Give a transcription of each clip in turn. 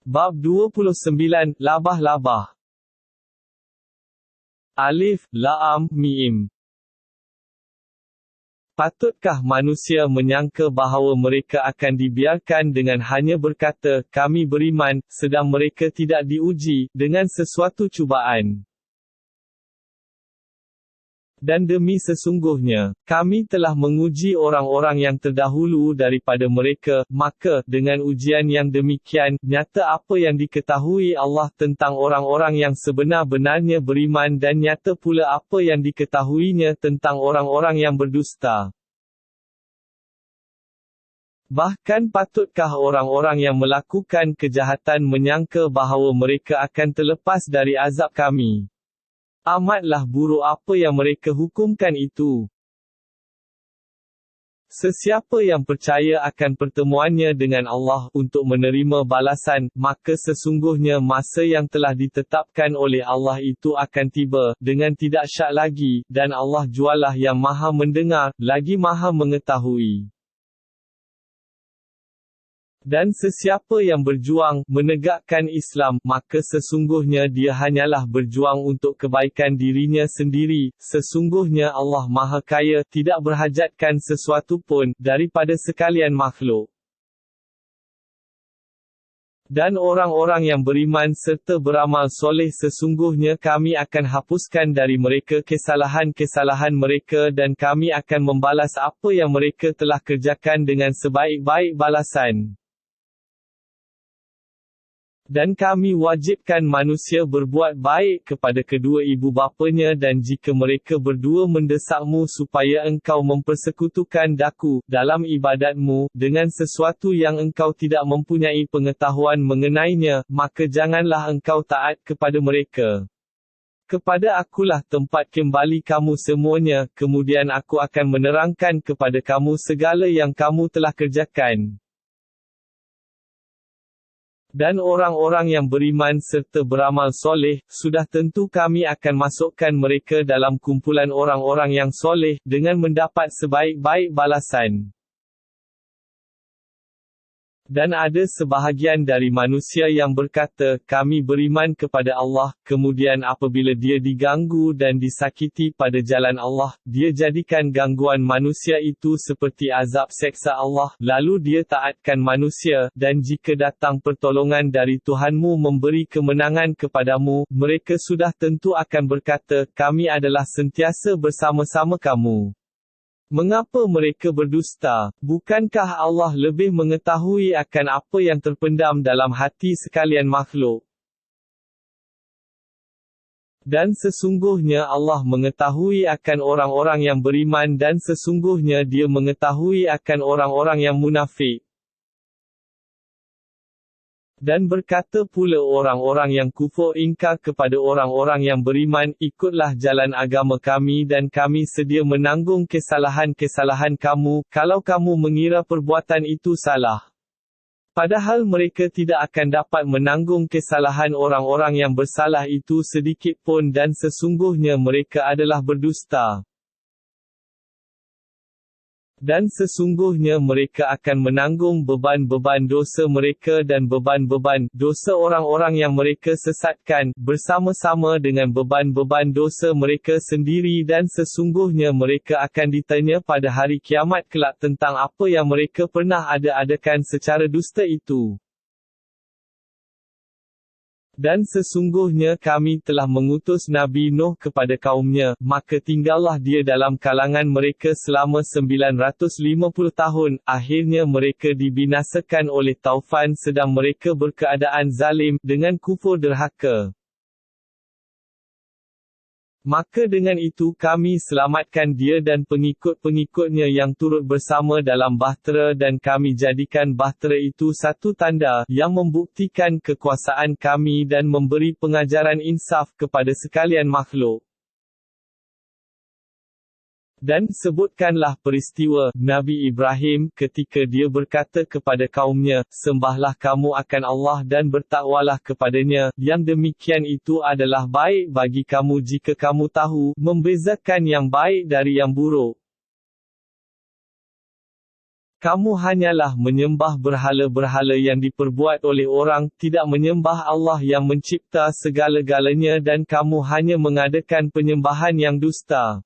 Bab 29, Labah-labah. Alif, Lam, Mim. Patutkah manusia menyangka bahawa mereka akan dibiarkan dengan hanya berkata, kami beriman, sedang mereka tidak diuji dengan sesuatu cubaan? Dan demi sesungguhnya, kami telah menguji orang-orang yang terdahulu daripada mereka, maka, dengan ujian yang demikian, nyata apa yang diketahui Allah tentang orang-orang yang sebenar-benarnya beriman dan nyata pula apa yang diketahuinya tentang orang-orang yang berdusta. Bahkan patutkah orang-orang yang melakukan kejahatan menyangka bahawa mereka akan terlepas dari azab kami? Amatlah buruk apa yang mereka hukumkan itu. Sesiapa yang percaya akan pertemuannya dengan Allah untuk menerima balasan, maka sesungguhnya masa yang telah ditetapkan oleh Allah itu akan tiba, dengan tidak syak lagi, dan Allah jualah yang maha mendengar, lagi maha mengetahui. Dan sesiapa yang berjuang, menegakkan Islam, maka sesungguhnya dia hanyalah berjuang untuk kebaikan dirinya sendiri. Sesungguhnya Allah Maha Kaya, tidak berhajatkan sesuatu pun, daripada sekalian makhluk. Dan orang-orang yang beriman serta beramal soleh sesungguhnya kami akan hapuskan dari mereka kesalahan-kesalahan mereka dan kami akan membalas apa yang mereka telah kerjakan dengan sebaik-baik balasan. Dan kami wajibkan manusia berbuat baik kepada kedua ibu bapanya dan jika mereka berdua mendesakmu supaya engkau mempersekutukan Daku dalam ibadatmu, dengan sesuatu yang engkau tidak mempunyai pengetahuan mengenainya, maka janganlah engkau taat kepada mereka. Kepada akulah tempat kembali kamu semuanya, kemudian aku akan menerangkan kepada kamu segala yang kamu telah kerjakan. Dan orang-orang yang beriman serta beramal soleh, sudah tentu kami akan masukkan mereka dalam kumpulan orang-orang yang soleh, dengan mendapat sebaik-baik balasan. Dan ada sebahagian dari manusia yang berkata, kami beriman kepada Allah, kemudian apabila dia diganggu dan disakiti pada jalan Allah, dia jadikan gangguan manusia itu seperti azab seksa Allah, lalu dia taatkan manusia, dan jika datang pertolongan dari Tuhanmu memberi kemenangan kepadamu, mereka sudah tentu akan berkata, kami adalah sentiasa bersama-sama kamu. Mengapa mereka berdusta? Bukankah Allah lebih mengetahui akan apa yang terpendam dalam hati sekalian makhluk? Dan sesungguhnya Allah mengetahui akan orang-orang yang beriman dan sesungguhnya Dia mengetahui akan orang-orang yang munafik. Dan berkata pula orang-orang yang kufur ingkar kepada orang-orang yang beriman, ikutlah jalan agama kami dan kami sedia menanggung kesalahan-kesalahan kamu, kalau kamu mengira perbuatan itu salah. Padahal mereka tidak akan dapat menanggung kesalahan orang-orang yang bersalah itu sedikit pun dan sesungguhnya mereka adalah berdusta. Dan sesungguhnya mereka akan menanggung beban-beban dosa mereka dan beban-beban dosa orang-orang yang mereka sesatkan, bersama-sama dengan beban-beban dosa mereka sendiri dan sesungguhnya mereka akan ditanya pada hari kiamat kelak tentang apa yang mereka pernah ada-adakan secara dusta itu. Dan sesungguhnya kami telah mengutus Nabi Nuh kepada kaumnya, maka tinggallah dia dalam kalangan mereka selama 950 tahun, akhirnya mereka dibinasakan oleh taufan sedang mereka berkeadaan zalim, dengan kufur derhaka. Maka dengan itu kami selamatkan dia dan pengikut-pengikutnya yang turut bersama dalam bahtera dan kami jadikan bahtera itu satu tanda, yang membuktikan kekuasaan kami dan memberi pengajaran insaf kepada sekalian makhluk. Dan sebutkanlah peristiwa Nabi Ibrahim ketika dia berkata kepada kaumnya, sembahlah kamu akan Allah dan bertakwalah kepadanya, yang demikian itu adalah baik bagi kamu jika kamu tahu, membezakan yang baik dari yang buruk. Kamu hanyalah menyembah berhala-berhala yang diperbuat oleh orang, tidak menyembah Allah yang mencipta segala-galanya dan kamu hanya mengadakan penyembahan yang dusta.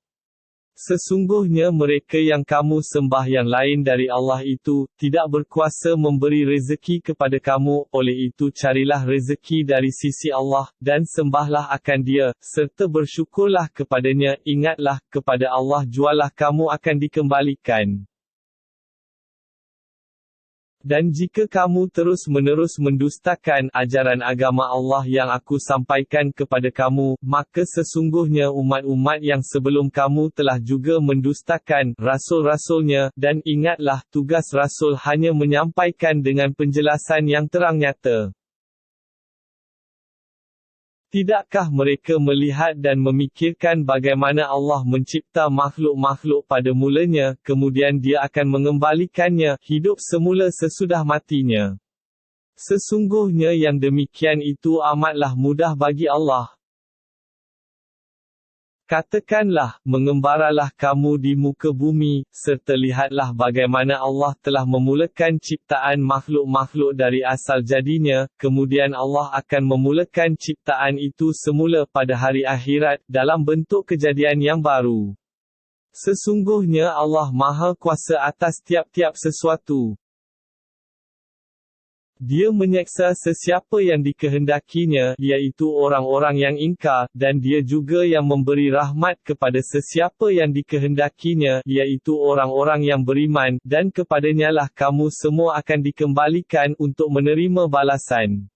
Sesungguhnya mereka yang kamu sembah yang lain dari Allah itu, tidak berkuasa memberi rezeki kepada kamu, oleh itu carilah rezeki dari sisi Allah, dan sembahlah akan Dia, serta bersyukurlah kepadanya, ingatlah, kepada Allah jualah kamu akan dikembalikan. Dan jika kamu terus-menerus mendustakan ajaran agama Allah yang aku sampaikan kepada kamu, maka sesungguhnya umat-umat yang sebelum kamu telah juga mendustakan rasul-rasulnya, dan ingatlah, tugas rasul hanya menyampaikan dengan penjelasan yang terang nyata. Tidakkah mereka melihat dan memikirkan bagaimana Allah mencipta makhluk-makhluk pada mulanya, kemudian Dia akan mengembalikannya hidup semula sesudah matinya? Sesungguhnya yang demikian itu amatlah mudah bagi Allah. Katakanlah, mengembaralah kamu di muka bumi, serta lihatlah bagaimana Allah telah memulakan ciptaan makhluk-makhluk dari asal jadinya, kemudian Allah akan memulakan ciptaan itu semula pada hari akhirat, dalam bentuk kejadian yang baru. Sesungguhnya Allah Maha Kuasa atas tiap-tiap sesuatu. Dia menyeksa sesiapa yang dikehendakinya, iaitu orang-orang yang ingkar, dan Dia juga yang memberi rahmat kepada sesiapa yang dikehendakinya, iaitu orang-orang yang beriman, dan kepadanyalah kamu semua akan dikembalikan untuk menerima balasan.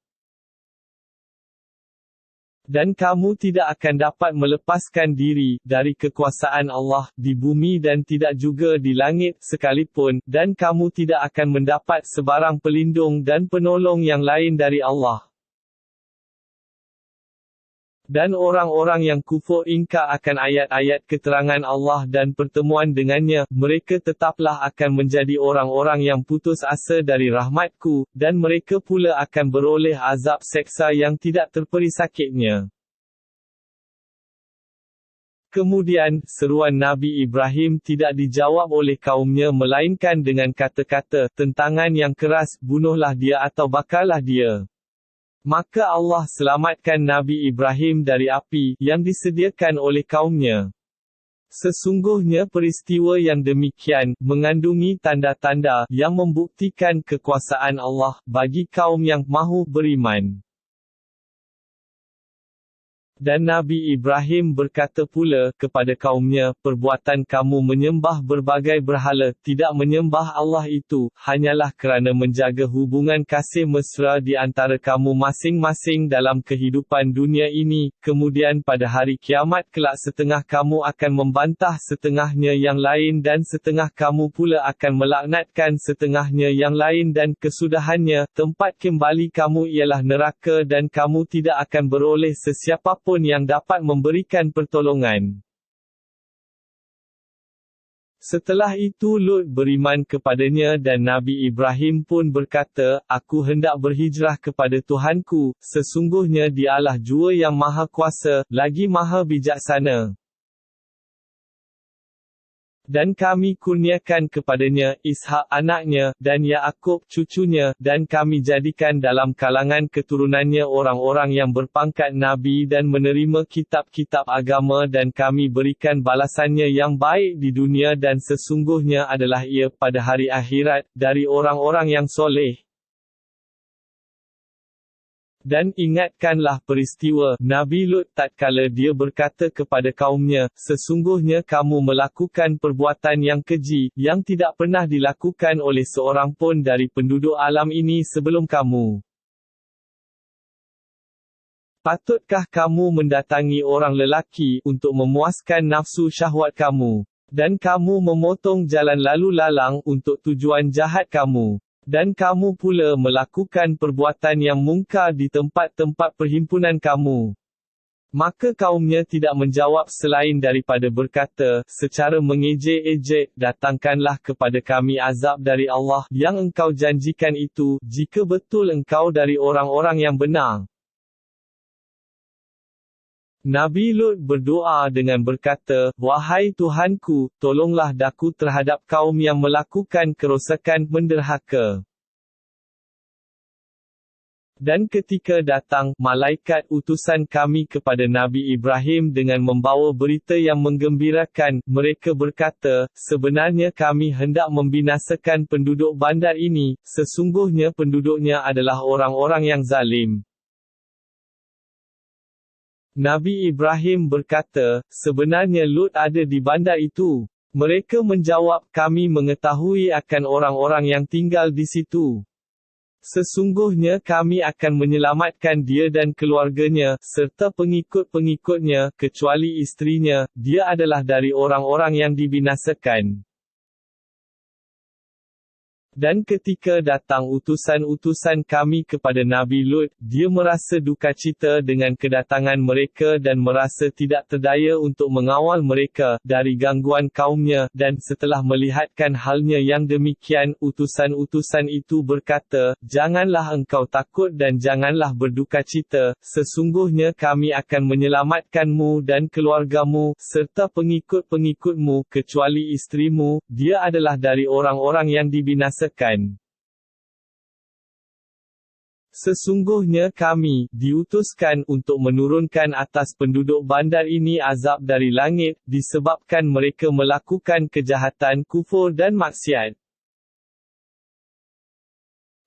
Dan kamu tidak akan dapat melepaskan diri dari kekuasaan Allah di bumi dan tidak juga di langit sekalipun, dan kamu tidak akan mendapat sebarang pelindung dan penolong yang lain dari Allah. Dan orang-orang yang kufur ingkar akan ayat-ayat keterangan Allah dan pertemuan dengannya, mereka tetaplah akan menjadi orang-orang yang putus asa dari rahmatku, dan mereka pula akan beroleh azab seksa yang tidak terperi sakitnya. Kemudian, seruan Nabi Ibrahim tidak dijawab oleh kaumnya melainkan dengan kata-kata, tentangan yang keras, bunuhlah dia atau bakarlah dia. Maka Allah selamatkan Nabi Ibrahim dari api yang disediakan oleh kaumnya. Sesungguhnya peristiwa yang demikian mengandungi tanda-tanda yang membuktikan kekuasaan Allah bagi kaum yang mahu beriman. Dan Nabi Ibrahim berkata pula kepada kaumnya, perbuatan kamu menyembah berbagai berhala, tidak menyembah Allah itu, hanyalah kerana menjaga hubungan kasih mesra di antara kamu masing-masing dalam kehidupan dunia ini, kemudian pada hari kiamat kelak setengah kamu akan membantah setengahnya yang lain dan setengah kamu pula akan melaknatkan setengahnya yang lain dan kesudahannya, tempat kembali kamu ialah neraka dan kamu tidak akan beroleh sesiapa pun yang dapat memberikan pertolongan. Setelah itu Lut beriman kepadanya dan Nabi Ibrahim pun berkata, aku hendak berhijrah kepada Tuhanku, sesungguhnya Dialah Jua yang Maha Kuasa, lagi Maha Bijaksana. Dan kami kurniakan kepadanya Ishak anaknya, dan Yaakub cucunya, dan kami jadikan dalam kalangan keturunannya orang-orang yang berpangkat Nabi dan menerima kitab-kitab agama dan kami berikan balasannya yang baik di dunia dan sesungguhnya adalah ia pada hari akhirat, dari orang-orang yang soleh. Dan ingatkanlah peristiwa Nabi Lut tatkala dia berkata kepada kaumnya, sesungguhnya kamu melakukan perbuatan yang keji, yang tidak pernah dilakukan oleh seorang pun dari penduduk alam ini sebelum kamu. Patutkah kamu mendatangi orang lelaki untuk memuaskan nafsu syahwat kamu? Dan kamu memotong jalan lalu lalang untuk tujuan jahat kamu? Dan kamu pula melakukan perbuatan yang mungkar di tempat-tempat perhimpunan kamu. Maka kaumnya tidak menjawab selain daripada berkata, secara mengejek-ejek, datangkanlah kepada kami azab dari Allah, yang engkau janjikan itu, jika betul engkau dari orang-orang yang benar. Nabi Lut berdoa dengan berkata, "Wahai Tuhanku, tolonglah daku terhadap kaum yang melakukan kerosakan menderhaka." Dan ketika datang malaikat utusan kami kepada Nabi Ibrahim dengan membawa berita yang menggembirakan, mereka berkata, "Sebenarnya kami hendak membinasakan penduduk bandar ini, sesungguhnya penduduknya adalah orang-orang yang zalim." Nabi Ibrahim berkata, "Sebenarnya Lut ada di bandar itu." Mereka menjawab, "Kami mengetahui akan orang-orang yang tinggal di situ. Sesungguhnya kami akan menyelamatkan dia dan keluarganya, serta pengikut-pengikutnya, kecuali istrinya, dia adalah dari orang-orang yang dibinasakan." Dan ketika datang utusan-utusan kami kepada Nabi Lut, dia merasa duka cita dengan kedatangan mereka dan merasa tidak terdaya untuk mengawal mereka dari gangguan kaumnya, dan setelah melihatkan halnya yang demikian, utusan-utusan itu berkata, "Janganlah engkau takut dan janganlah berduka cita, sesungguhnya kami akan menyelamatkanmu dan keluargamu, serta pengikut-pengikutmu, kecuali istrimu, dia adalah dari orang-orang yang dibinasakan. Sesungguhnya kami diutuskan untuk menurunkan atas penduduk bandar ini azab dari langit, disebabkan mereka melakukan kejahatan, kufur dan maksiat.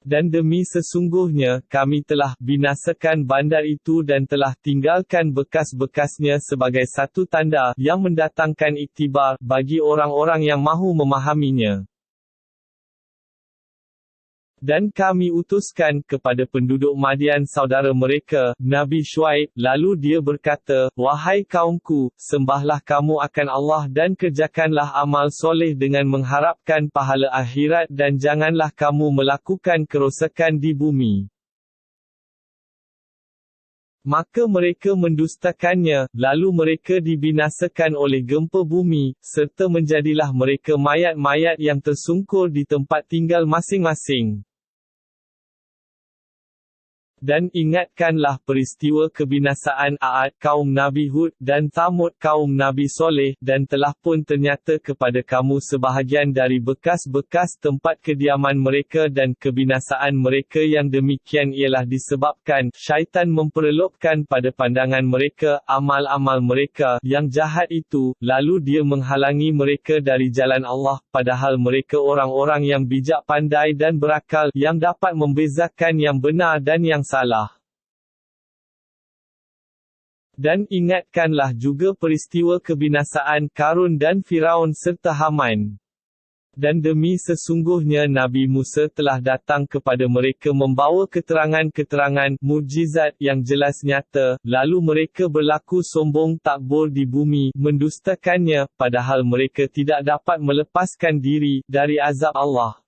Dan demi sesungguhnya, kami telah binasakan bandar itu dan telah tinggalkan bekas-bekasnya sebagai satu tanda yang mendatangkan iktibar bagi orang-orang yang mahu memahaminya. Dan kami utuskan kepada penduduk Madian saudara mereka, Nabi Syuaib, lalu dia berkata, "Wahai kaumku, sembahlah kamu akan Allah dan kerjakanlah amal soleh dengan mengharapkan pahala akhirat dan janganlah kamu melakukan kerosakan di bumi." Maka mereka mendustakannya, lalu mereka dibinasakan oleh gempa bumi, serta menjadilah mereka mayat-mayat yang tersungkur di tempat tinggal masing-masing. Dan ingatkanlah peristiwa kebinasaan Aad kaum Nabi Hud, dan Thamud kaum Nabi Soleh, dan telah pun ternyata kepada kamu sebahagian dari bekas-bekas tempat kediaman mereka dan kebinasaan mereka yang demikian ialah disebabkan syaitan memperelokkan pada pandangan mereka amal-amal mereka yang jahat itu, lalu dia menghalangi mereka dari jalan Allah, padahal mereka orang-orang yang bijak pandai dan berakal, yang dapat membezakan yang benar dan yang salah. Dan ingatkanlah juga peristiwa kebinasaan Karun dan Firaun serta Haman. Dan demi sesungguhnya Nabi Musa telah datang kepada mereka membawa keterangan-keterangan, mukjizat yang jelas nyata, lalu mereka berlaku sombong takbur di bumi, mendustakannya, padahal mereka tidak dapat melepaskan diri dari azab Allah.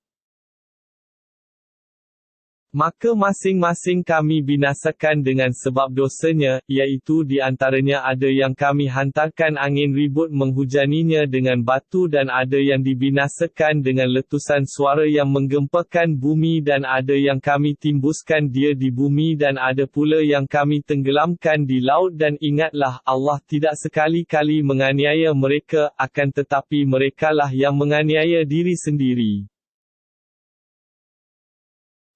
Maka masing-masing kami binasakan dengan sebab dosanya, iaitu di antaranya ada yang kami hantarkan angin ribut menghujaninya dengan batu dan ada yang dibinasakan dengan letusan suara yang menggempakan bumi dan ada yang kami timbuskan dia di bumi dan ada pula yang kami tenggelamkan di laut dan ingatlah, Allah tidak sekali-kali menganiaya mereka, akan tetapi merekalah yang menganiaya diri sendiri.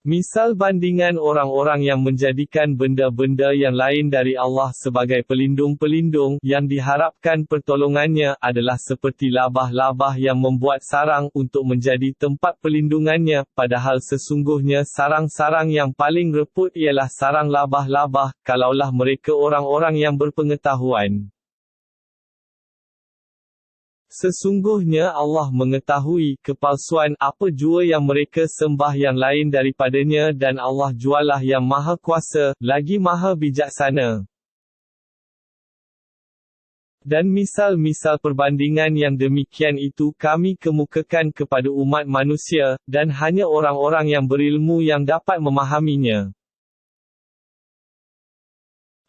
Misal bandingan orang-orang yang menjadikan benda-benda yang lain dari Allah sebagai pelindung-pelindung, yang diharapkan pertolongannya, adalah seperti labah-labah yang membuat sarang untuk menjadi tempat pelindungannya, padahal sesungguhnya sarang-sarang yang paling reput ialah sarang labah-labah, kalaulah mereka orang-orang yang berpengetahuan. Sesungguhnya Allah mengetahui kepalsuan apa jua yang mereka sembah yang lain daripadanya dan Allah jualah yang maha kuasa, lagi maha bijaksana. Dan misal-misal perbandingan yang demikian itu kami kemukakan kepada umat manusia, dan hanya orang-orang yang berilmu yang dapat memahaminya.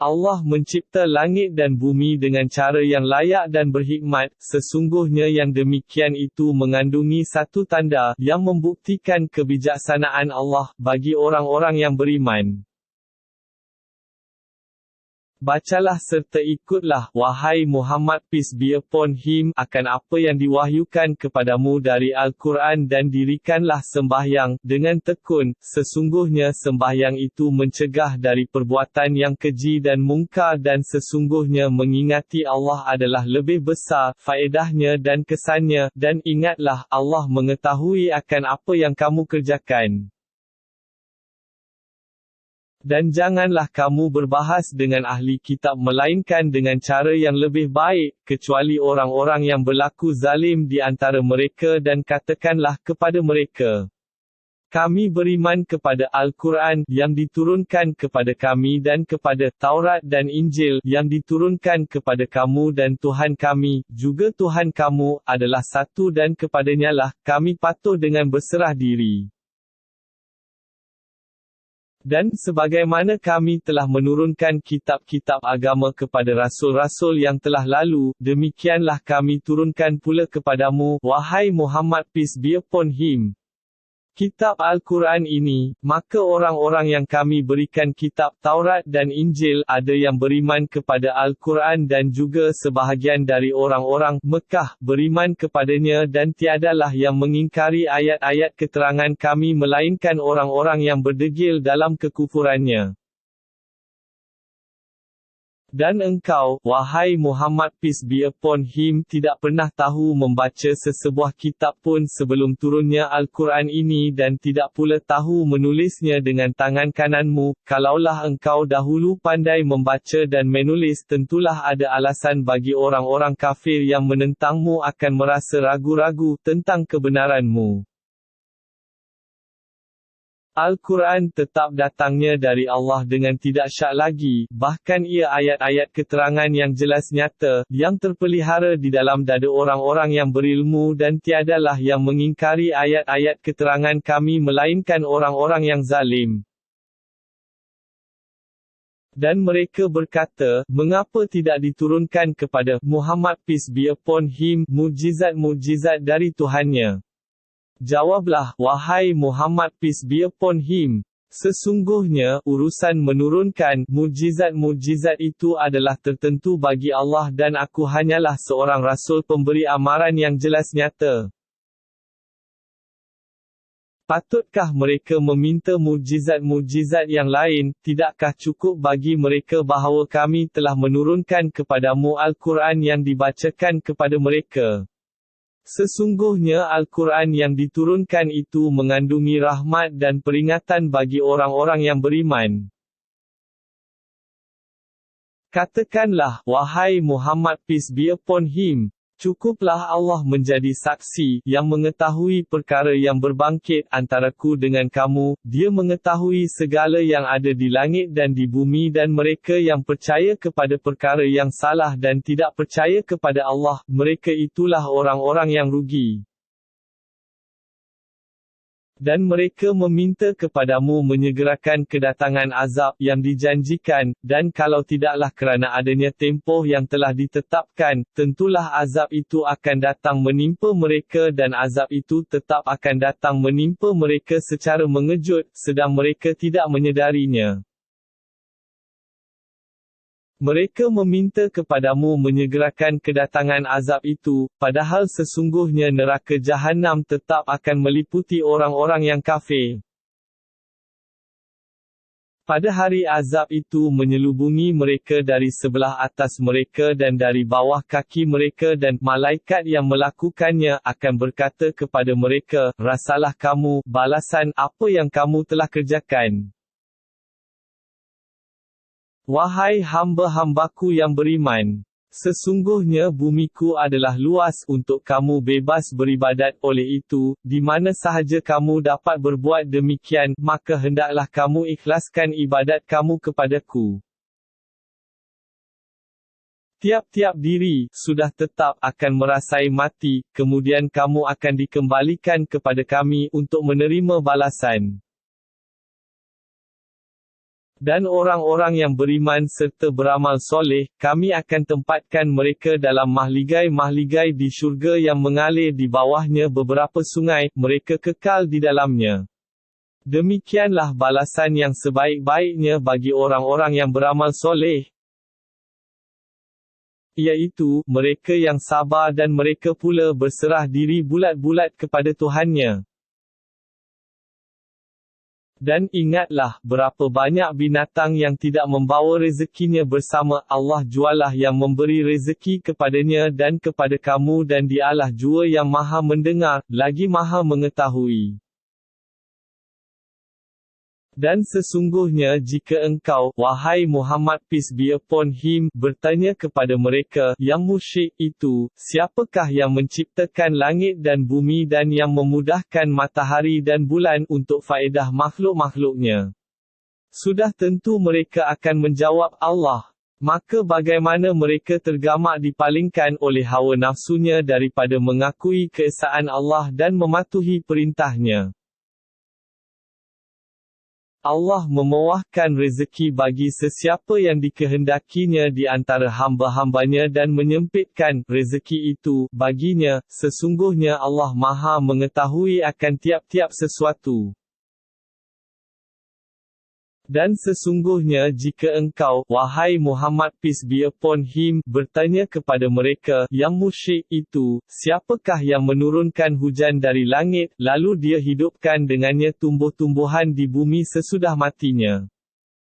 Allah mencipta langit dan bumi dengan cara yang layak dan berhikmat, sesungguhnya yang demikian itu mengandungi satu tanda, yang membuktikan kebijaksanaan Allah, bagi orang-orang yang beriman. Bacalah serta ikutlah, wahai Muhammad peace be upon him, akan apa yang diwahyukan kepadamu dari Al-Quran dan dirikanlah sembahyang, dengan tekun, sesungguhnya sembahyang itu mencegah dari perbuatan yang keji dan mungkar dan sesungguhnya mengingati Allah adalah lebih besar, faedahnya dan kesannya, dan ingatlah, Allah mengetahui akan apa yang kamu kerjakan. Dan janganlah kamu berbahas dengan ahli kitab melainkan dengan cara yang lebih baik, kecuali orang-orang yang berlaku zalim di antara mereka dan katakanlah kepada mereka, kami beriman kepada Al-Quran yang diturunkan kepada kami dan kepada Taurat dan Injil yang diturunkan kepada kamu dan Tuhan kami, juga Tuhan kamu, adalah satu dan kepadanyalah kami patuh dengan berserah diri. Dan sebagaimana kami telah menurunkan kitab-kitab agama kepada rasul-rasul yang telah lalu, demikianlah kami turunkan pula kepadamu, wahai Muhammad peace be upon him, kitab Al-Quran ini, maka orang-orang yang kami berikan kitab Taurat dan Injil, ada yang beriman kepada Al-Quran dan juga sebahagian dari orang-orang Mekah, beriman kepadanya dan tiadalah yang mengingkari ayat-ayat keterangan kami melainkan orang-orang yang berdegil dalam kekufurannya. Dan engkau, wahai Muhammad peace be upon him, tidak pernah tahu membaca sesebuah kitab pun sebelum turunnya Al-Quran ini dan tidak pula tahu menulisnya dengan tangan kananmu, kalaulah engkau dahulu pandai membaca dan menulis tentulah ada alasan bagi orang-orang kafir yang menentangmu akan merasa ragu-ragu tentang kebenaranmu. Al-Quran tetap datangnya dari Allah dengan tidak syak lagi, bahkan ia ayat-ayat keterangan yang jelas nyata, yang terpelihara di dalam dada orang-orang yang berilmu dan tiadalah yang mengingkari ayat-ayat keterangan kami melainkan orang-orang yang zalim. Dan mereka berkata, mengapa tidak diturunkan kepada Muhammad peace be upon him, mukjizat-mukjizat dari Tuhannya? Jawablah, wahai Muhammad peace be upon him, sesungguhnya, urusan menurunkan mukjizat-mukjizat itu adalah tertentu bagi Allah dan aku hanyalah seorang rasul pemberi amaran yang jelas nyata. Patutkah mereka meminta mukjizat-mukjizat yang lain? Tidakkah cukup bagi mereka bahawa kami telah menurunkan kepadamu Al-Quran yang dibacakan kepada mereka? Sesungguhnya Al-Quran yang diturunkan itu mengandungi rahmat dan peringatan bagi orang-orang yang beriman. Katakanlah, wahai Muhammad peace be upon him, cukuplah Allah menjadi saksi, yang mengetahui perkara yang berbangkit antaraku dengan kamu, dia mengetahui segala yang ada di langit dan di bumi dan mereka yang percaya kepada perkara yang salah dan tidak percaya kepada Allah, mereka itulah orang-orang yang rugi. Dan mereka meminta kepadamu menyegerakan kedatangan azab yang dijanjikan, dan kalau tidaklah kerana adanya tempoh yang telah ditetapkan, tentulah azab itu akan datang menimpa mereka dan azab itu tetap akan datang menimpa mereka secara mengejut, sedang mereka tidak menyedarinya. Mereka meminta kepadamu menyegerakan kedatangan azab itu, padahal sesungguhnya neraka Jahannam tetap akan meliputi orang-orang yang kafir. Pada hari azab itu menyelubungi mereka dari sebelah atas mereka dan dari bawah kaki mereka dan malaikat yang melakukannya akan berkata kepada mereka, rasalah kamu balasan apa yang kamu telah kerjakan. Wahai hamba-hambaku yang beriman, sesungguhnya bumiku adalah luas untuk kamu bebas beribadat oleh itu, di mana sahaja kamu dapat berbuat demikian, maka hendaklah kamu ikhlaskan ibadat kamu kepadaku. Tiap-tiap diri, sudah tetap akan merasai mati, kemudian kamu akan dikembalikan kepada kami untuk menerima balasan. Dan orang-orang yang beriman serta beramal soleh, kami akan tempatkan mereka dalam mahligai-mahligai di syurga yang mengalir di bawahnya beberapa sungai, mereka kekal di dalamnya. Demikianlah balasan yang sebaik-baiknya bagi orang-orang yang beramal soleh. iaitu, mereka yang sabar dan mereka pula berserah diri bulat-bulat kepada Tuhannya. Dan ingatlah, berapa banyak binatang yang tidak membawa rezekinya bersama, Allah jualah yang memberi rezeki kepadanya dan kepada kamu dan Dialah jua yang maha mendengar, lagi maha mengetahui. Dan sesungguhnya jika engkau, wahai Muhammad peace be upon him, bertanya kepada mereka, yang musyrik itu, siapakah yang menciptakan langit dan bumi dan yang memudahkan matahari dan bulan untuk faedah makhluk-makhluknya? Sudah tentu mereka akan menjawab Allah. Maka bagaimana mereka tergamak dipalingkan oleh hawa nafsunya daripada mengakui keesaan Allah dan mematuhi perintahnya. Allah memewahkan rezeki bagi sesiapa yang dikehendakinya di antara hamba-hambanya dan menyempitkan rezeki itu baginya. Sesungguhnya Allah Maha mengetahui akan tiap-tiap sesuatu. Dan sesungguhnya jika engkau, wahai Muhammad peace be upon him, bertanya kepada mereka, yang musyrik itu, siapakah yang menurunkan hujan dari langit, lalu dia hidupkan dengannya tumbuh-tumbuhan di bumi sesudah matinya?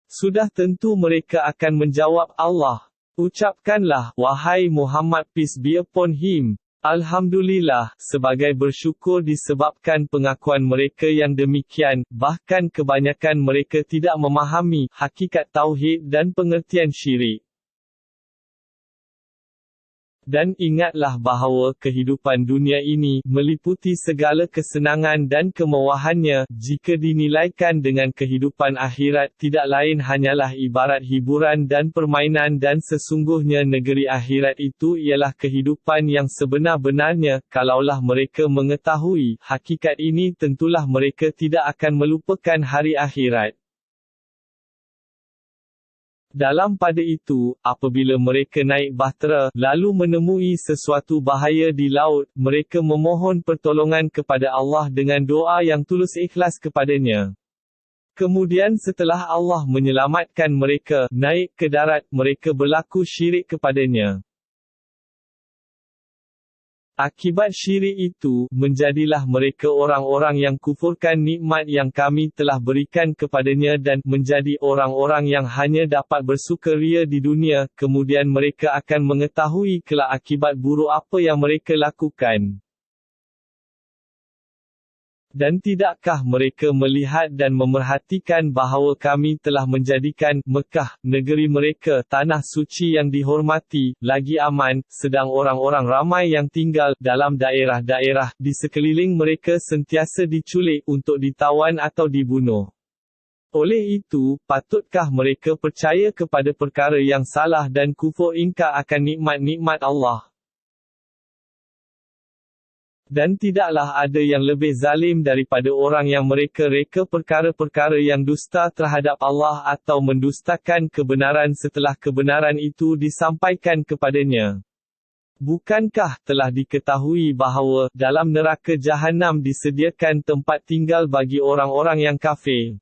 Sudah tentu mereka akan menjawab Allah. Ucapkanlah, wahai Muhammad peace be upon him, Alhamdulillah, sebagai bersyukur disebabkan pengakuan mereka yang demikian, bahkan kebanyakan mereka tidak memahami hakikat tauhid dan pengertian syirik. Dan ingatlah bahawa kehidupan dunia ini, meliputi segala kesenangan dan kemewahannya, jika dinilaikan dengan kehidupan akhirat tidak lain hanyalah ibarat hiburan dan permainan dan sesungguhnya negeri akhirat itu ialah kehidupan yang sebenar-benarnya. Kalaulah mereka mengetahui hakikat ini tentulah mereka tidak akan melupakan hari akhirat. Dalam pada itu, apabila mereka naik bahtera, lalu menemui sesuatu bahaya di laut, mereka memohon pertolongan kepada Allah dengan doa yang tulus ikhlas kepadanya. Kemudian setelah Allah menyelamatkan mereka, naik ke darat, mereka berlaku syirik kepadanya. Akibat syirik itu, menjadilah mereka orang-orang yang kufurkan nikmat yang kami telah berikan kepadanya dan menjadi orang-orang yang hanya dapat bersukaria di dunia, kemudian mereka akan mengetahui kelak akibat buruk apa yang mereka lakukan. Dan tidakkah mereka melihat dan memerhatikan bahawa kami telah menjadikan Mekah, negeri mereka, tanah suci yang dihormati, lagi aman, sedang orang-orang ramai yang tinggal dalam daerah-daerah di sekeliling mereka sentiasa diculik untuk ditawan atau dibunuh. Oleh itu, patutkah mereka percaya kepada perkara yang salah dan kufur ingkar akan nikmat-nikmat Allah? Dan tidaklah ada yang lebih zalim daripada orang yang mereka reka perkara-perkara yang dusta terhadap Allah atau mendustakan kebenaran setelah kebenaran itu disampaikan kepadanya. Bukankah telah diketahui bahawa dalam neraka Jahannam disediakan tempat tinggal bagi orang-orang yang kafir?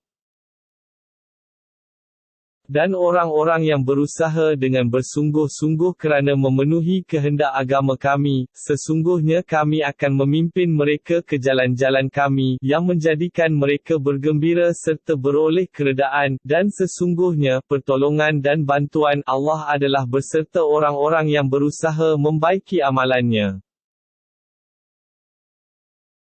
Dan orang-orang yang berusaha dengan bersungguh-sungguh kerana memenuhi kehendak agama kami, sesungguhnya kami akan memimpin mereka ke jalan-jalan kami, yang menjadikan mereka bergembira serta beroleh keredaan, dan sesungguhnya, pertolongan dan bantuan Allah adalah berserta orang-orang yang berusaha membaiki amalannya.